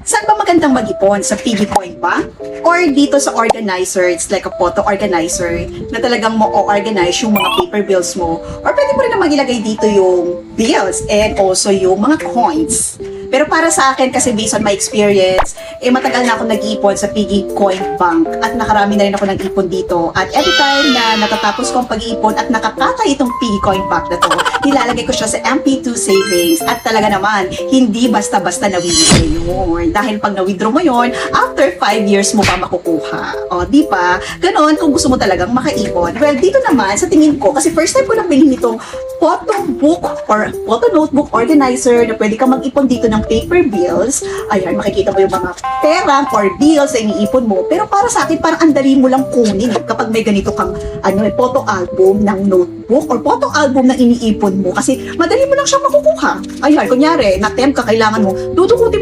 Saan ba magandang mag-ipon? Sa piggy coin ba? Or dito sa organizer, it's like a photo organizer na talagang mo organize yung mga paper bills mo. Or pwede mo rin naman ilagay dito yung bills and also yung mga coins. Pero para sa akin, kasi based on my experience, matagal na ako nag-ipon sa Piggy Coin Bank at nakarami na rin ako nag-ipon dito. At every time na natatapos ko ang pag-iipon at nakakatay itong Piggy Coin Bank na to, nilalagay ko siya sa MP2 savings. At talaga naman, hindi basta-basta na-withdraw yun. Dahil pag na-withdraw mo yun, after 5 years mo pa makukuha. O, di ba? Ganon, kung gusto mo talagang makaipon. Well, dito naman, sa tingin ko, kasi first time ko nang bilhin itong photo book or photo notebook organizer na pwede kang mag-ipon dito ng paper bills. Ayan, makikita mo yung mga pera or bills na iniipon mo. Pero para sa akin, parang andali mo lang kunin kapag may ganito kang photo album ng notebook or photo album na iniipon mo. Kasi madali mo lang siya makukuha. Ayan, kunyari, na-tempt ka, kailangan mo, dudukutin mo